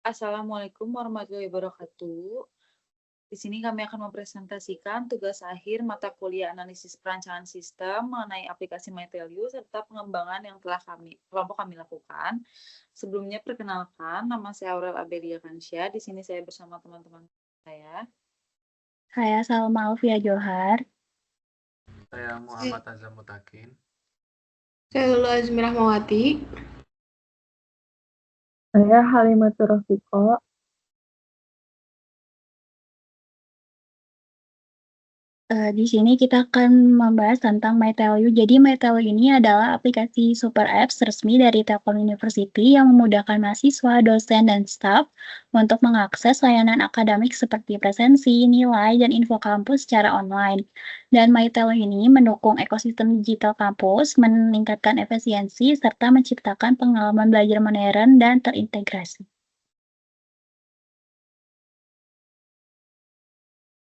Assalamualaikum warahmatullahi wabarakatuh. Di sini kami akan mempresentasikan tugas akhir mata kuliah analisis perancangan sistem mengenai aplikasi MyTelU serta pengembangan yang telah kelompok kami lakukan. Sebelumnya perkenalkan, nama saya Aurel Abelia Kansya. Di sini saya bersama teman-teman saya. Saya Salma Alfia Johar. Saya Muhammad Azam Mutakin. Saya Lulu Azmi Rahmawati. Saya Halimatur Rofiko. Di sini kita akan membahas tentang MyTelU. Jadi MyTelU ini adalah aplikasi super apps resmi dari Telkom University yang memudahkan mahasiswa, dosen, dan staf untuk mengakses layanan akademik seperti presensi, nilai, dan info kampus secara online. Dan MyTelU ini mendukung ekosistem digital kampus, meningkatkan efisiensi, serta menciptakan pengalaman belajar modern dan terintegrasi.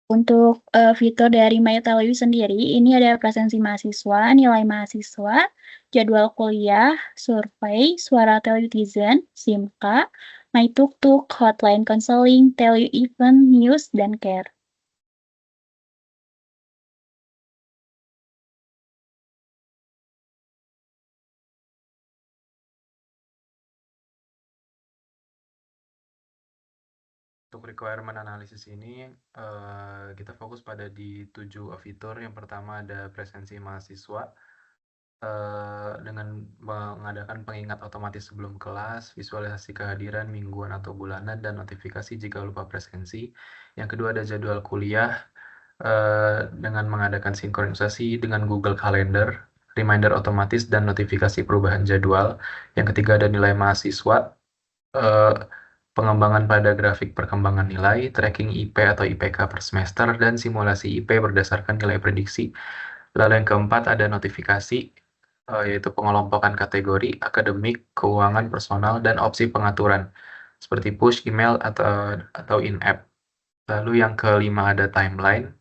Untuk fitur dari MyTelU sendiri, ini ada presensi mahasiswa, nilai mahasiswa, jadwal kuliah, survei, suara telutizen, SIMK, MyTukTuk, hotline counseling, Telu event, news, dan care. Untuk requirement analisis ini, kita fokus pada di 7 fitur. Yang pertama ada presensi mahasiswa, dengan mengadakan pengingat otomatis sebelum kelas, visualisasi kehadiran mingguan atau bulanan, dan notifikasi jika lupa presensi. Yang kedua ada jadwal kuliah, dengan mengadakan sinkronisasi dengan Google Calendar, reminder otomatis, dan notifikasi perubahan jadwal. Yang ketiga ada nilai mahasiswa, pengembangan pada grafik perkembangan nilai, tracking IP atau IPK per semester, dan simulasi IP berdasarkan nilai prediksi. Lalu yang keempat ada notifikasi, yaitu pengelompokan kategori, akademik, keuangan, personal, dan opsi pengaturan, seperti push, email, atau in-app. Lalu yang kelima ada timeline,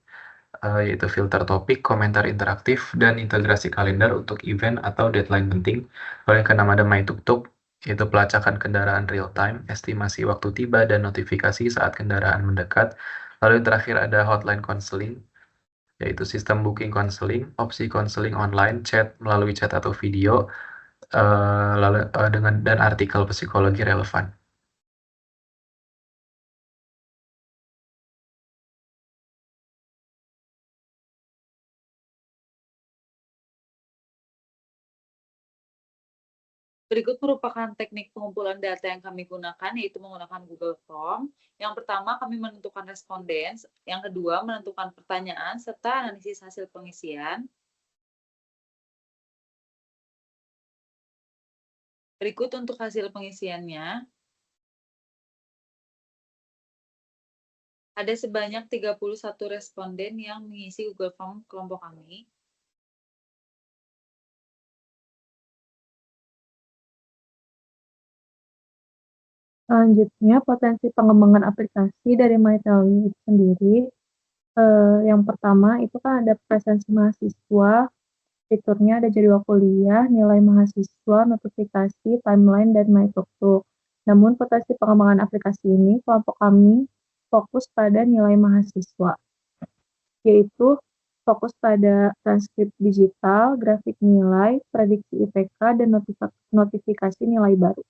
yaitu filter topik, komentar interaktif, dan integrasi kalender untuk event atau deadline penting. Lalu yang keenam ada MyTukTuk, yaitu pelacakan kendaraan real time, estimasi waktu tiba, dan notifikasi saat kendaraan mendekat. Lalu yang terakhir ada hotline counseling, yaitu sistem booking counseling, opsi counseling online, chat melalui chat atau video, dan artikel psikologi relevan. Berikut merupakan teknik pengumpulan data yang kami gunakan, yaitu menggunakan Google Form. Yang pertama, kami menentukan responden. Yang kedua, menentukan pertanyaan serta analisis hasil pengisian. Berikut untuk hasil pengisiannya. Ada sebanyak 31 responden yang mengisi Google Form kelompok kami. Selanjutnya, potensi pengembangan aplikasi dari MyTelU itu sendiri. Yang pertama itu kan ada presensi mahasiswa, fiturnya ada jadwal kuliah, nilai mahasiswa, notifikasi, timeline, dan MyTukTuk. Namun potensi pengembangan aplikasi ini kelompok kami fokus pada nilai mahasiswa, yaitu fokus pada transkrip digital, grafik nilai, prediksi IPK, dan notifikasi nilai baru.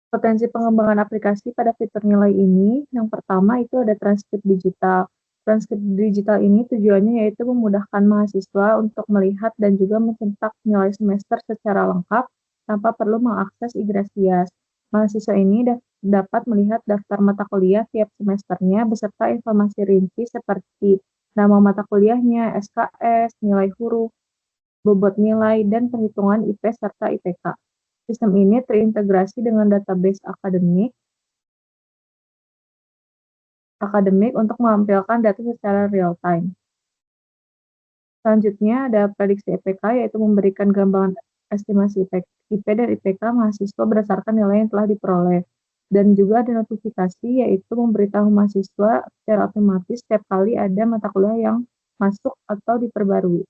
Potensi pengembangan aplikasi pada fitur nilai ini, yang pertama itu ada transkrip digital. Transkrip digital ini tujuannya yaitu memudahkan mahasiswa untuk melihat dan juga mencetak nilai semester secara lengkap tanpa perlu mengakses e-Grasias. Mahasiswa ini dapat melihat daftar mata kuliah tiap semesternya beserta informasi rinci seperti nama mata kuliahnya, SKS, nilai huruf, bobot nilai, dan perhitungan IP serta IPK. Sistem ini terintegrasi dengan database akademik untuk menampilkan data secara real time. Selanjutnya ada prediksi IPK, yaitu memberikan gambaran estimasi IP dan IPK mahasiswa berdasarkan nilai yang telah diperoleh. Dan juga ada notifikasi, yaitu memberitahu mahasiswa secara otomatis setiap kali ada mata kuliah yang masuk atau diperbarui.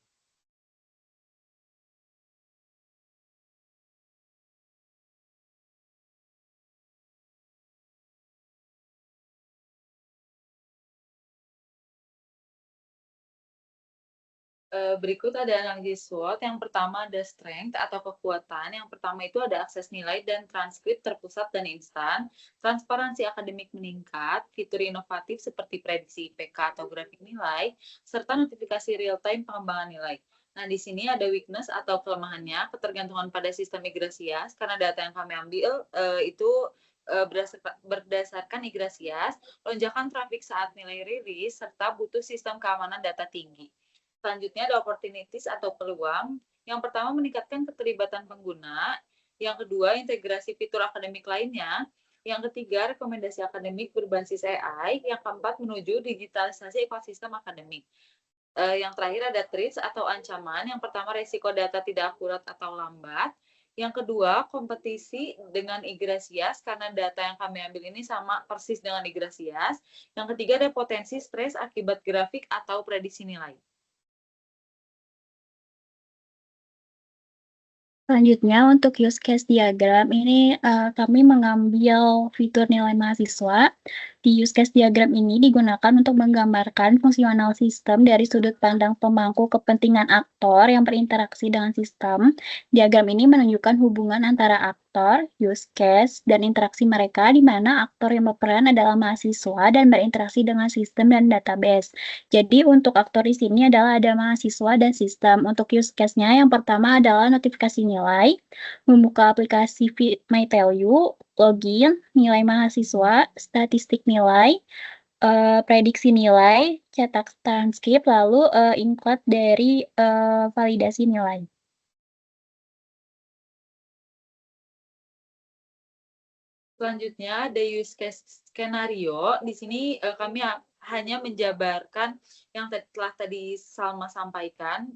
Berikut ada analisis SWOT. Yang pertama ada strength atau kekuatan. Yang pertama itu ada akses nilai dan transkrip terpusat dan instan, transparansi akademik meningkat, fitur inovatif seperti prediksi IPK atau grafik nilai, serta notifikasi real-time pengembangan nilai. Nah, di sini ada weakness atau kelemahannya, ketergantungan pada sistem Igrasias, karena data yang kami ambil itu berdasarkan Igrasias, lonjakan trafik saat nilai rilis, serta butuh sistem keamanan data tinggi. Selanjutnya ada opportunities atau peluang. Yang pertama meningkatkan keterlibatan pengguna. Yang kedua integrasi fitur akademik lainnya. Yang ketiga rekomendasi akademik berbasis AI. Yang keempat menuju digitalisasi ekosistem akademik. Yang terakhir ada threats atau ancaman. Yang pertama resiko data tidak akurat atau lambat. Yang kedua kompetisi dengan Igrasias karena data yang kami ambil ini sama persis dengan Igrasias. Yang ketiga ada potensi stres akibat grafik atau prediksi nilai. Selanjutnya untuk use case diagram ini kami mengambil fitur nilai mahasiswa. Di use case diagram ini digunakan untuk menggambarkan fungsional sistem dari sudut pandang pemangku kepentingan aktor yang berinteraksi dengan sistem. Diagram ini menunjukkan hubungan antara aktor, use case, dan interaksi mereka di mana aktor yang berperan adalah mahasiswa dan berinteraksi dengan sistem dan database. Jadi untuk aktor di sini adalah ada mahasiswa dan sistem. Untuk use case-nya yang pertama adalah notifikasi nilai, membuka aplikasi MyTelU, login, nilai mahasiswa, statistik nilai, prediksi nilai, cetak transkrip, lalu include dari validasi nilai. Selanjutnya ada use case skenario. Di sini kami hanya menjabarkan yang telah tadi Salma sampaikan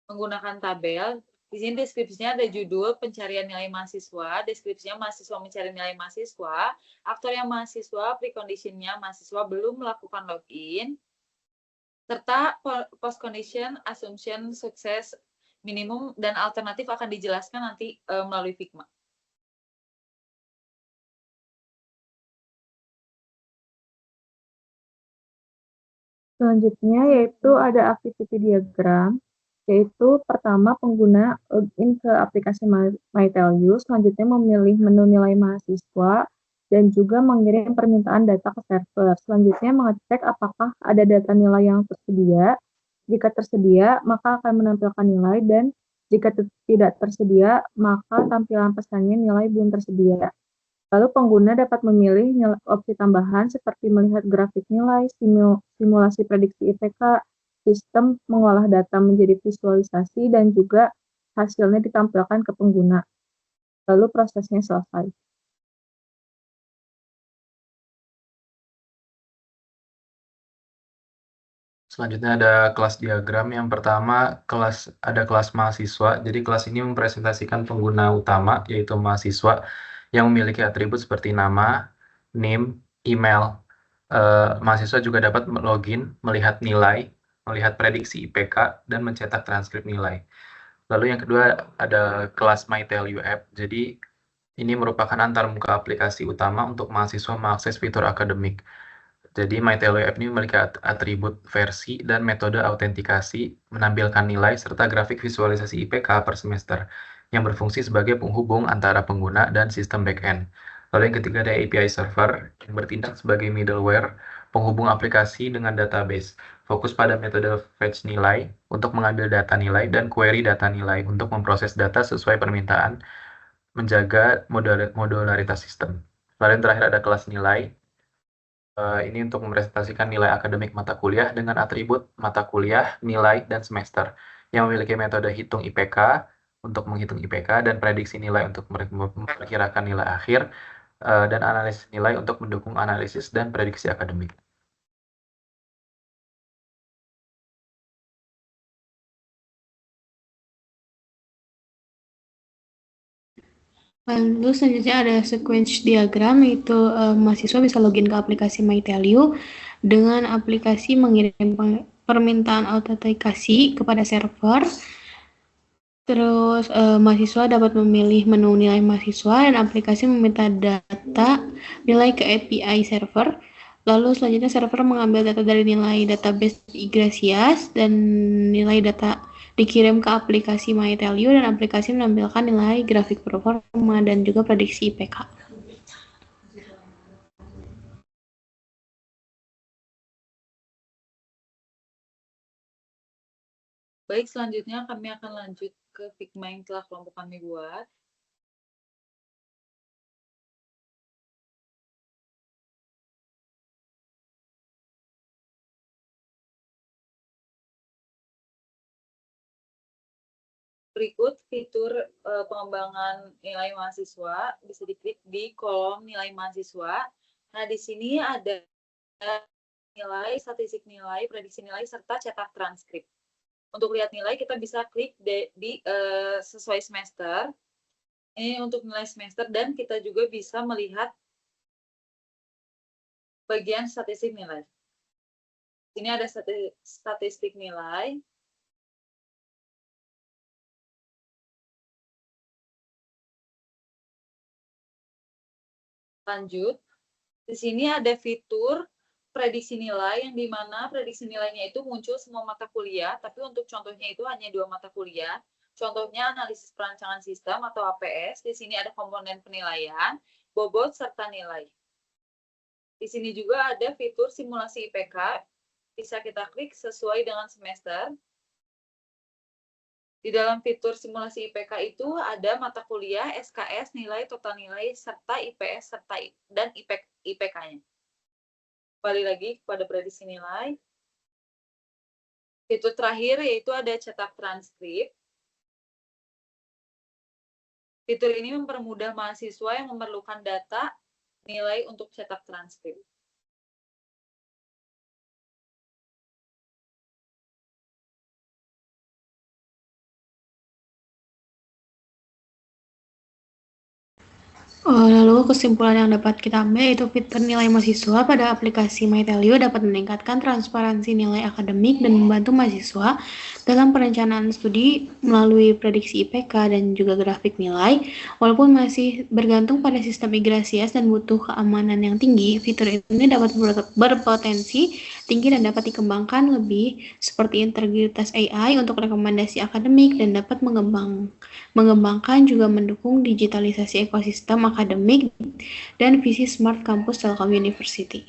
menggunakan tabel. Di sini deskripsinya ada judul pencarian nilai mahasiswa, deskripsinya mahasiswa mencari nilai mahasiswa, aktor yang mahasiswa, preconditionnya mahasiswa belum melakukan login, serta post condition, assumption, sukses, minimum, dan alternatif akan dijelaskan nanti melalui Figma. Selanjutnya yaitu ada activity diagram, yaitu pertama pengguna login ke aplikasi MyTelU, selanjutnya memilih menu nilai mahasiswa, dan juga mengirim permintaan data ke server. Selanjutnya mengecek apakah ada data nilai yang tersedia. Jika tersedia, maka akan menampilkan nilai, dan jika tidak tersedia, maka tampilan pesannya nilai belum tersedia. Lalu pengguna dapat memilih opsi tambahan seperti melihat grafik nilai, simulasi prediksi IPK, sistem mengolah data menjadi visualisasi, dan juga hasilnya ditampilkan ke pengguna. Lalu prosesnya selesai. Selanjutnya ada kelas diagram. Yang pertama ada kelas mahasiswa. Jadi kelas ini mempresentasikan pengguna utama yaitu mahasiswa yang memiliki atribut seperti nama, name, email. Mahasiswa juga dapat login, melihat nilai, melihat prediksi IPK, dan mencetak transkrip nilai. Lalu yang kedua ada kelas MyTelU App. Jadi ini merupakan antarmuka aplikasi utama untuk mahasiswa mengakses fitur akademik. Jadi MyTelU App ini memiliki atribut versi dan metode autentikasi, menampilkan nilai serta grafik visualisasi IPK per semester yang berfungsi sebagai penghubung antara pengguna dan sistem backend. Lalu yang ketiga ada API server yang bertindak sebagai middleware penghubung aplikasi dengan database. Fokus pada metode fetch nilai untuk mengambil data nilai dan query data nilai untuk memproses data sesuai permintaan, menjaga modularitas sistem. Lalu yang terakhir ada kelas nilai. Ini untuk mempresentasikan nilai akademik mata kuliah dengan atribut mata kuliah, nilai, dan semester yang memiliki metode hitung IPK untuk menghitung IPK dan prediksi nilai untuk memperkirakan nilai akhir dan analisis nilai untuk mendukung analisis dan prediksi akademik. Lalu selanjutnya ada sequence diagram, yaitu mahasiswa bisa login ke aplikasi MyTelU dengan aplikasi mengirim permintaan autentikasi kepada server. Terus mahasiswa dapat memilih menu nilai mahasiswa dan aplikasi meminta data nilai ke API server. Lalu selanjutnya server mengambil data dari nilai database Iglesias dan nilai data dikirim ke aplikasi MyTelU dan aplikasi menampilkan nilai grafik performa dan juga prediksi IPK. Baik, selanjutnya kami akan lanjut ke Figma yang telah kelompok kami buat. Berikut fitur pengembangan nilai mahasiswa, bisa diklik di kolom nilai mahasiswa. Nah, di sini ada nilai, statistik nilai, prediksi nilai, serta cetak transkrip. Untuk lihat nilai, kita bisa klik di sesuai semester. Ini untuk nilai semester, dan kita juga bisa melihat bagian statistik nilai. Ini ada statistik nilai. Lanjut, di sini ada fitur prediksi nilai, yang dimana prediksi nilainya itu muncul semua mata kuliah, tapi untuk contohnya itu hanya 2 mata kuliah. Contohnya analisis perancangan sistem atau APS. Di sini ada komponen penilaian, bobot, serta nilai. Di sini juga ada fitur simulasi IPK, bisa kita klik sesuai dengan semester. Di dalam fitur simulasi IPK itu ada mata kuliah, SKS, nilai, total nilai, serta IPS, dan IPK-nya. Kembali lagi kepada prediksi nilai. Fitur terakhir yaitu ada cetak transkrip. Fitur ini mempermudah mahasiswa yang memerlukan data nilai untuk cetak transkrip. Lalu kesimpulan yang dapat kita ambil yaitu fitur nilai mahasiswa pada aplikasi MyTelU dapat meningkatkan transparansi nilai akademik dan membantu mahasiswa dalam perencanaan studi melalui prediksi IPK dan juga grafik nilai. Walaupun masih bergantung pada sistem Iglesias dan butuh keamanan yang tinggi, fitur ini dapat berpotensi tinggi dan dapat dikembangkan lebih seperti integritas AI untuk rekomendasi akademik dan dapat mengembangkan juga mendukung digitalisasi ekosistem akademik dan visi Smart Campus Telkom University.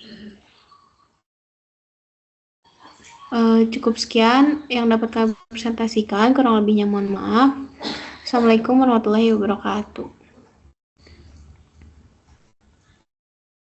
Cukup sekian yang dapat kami presentasikan, kurang lebihnya mohon maaf. Assalamualaikum warahmatullahi wabarakatuh.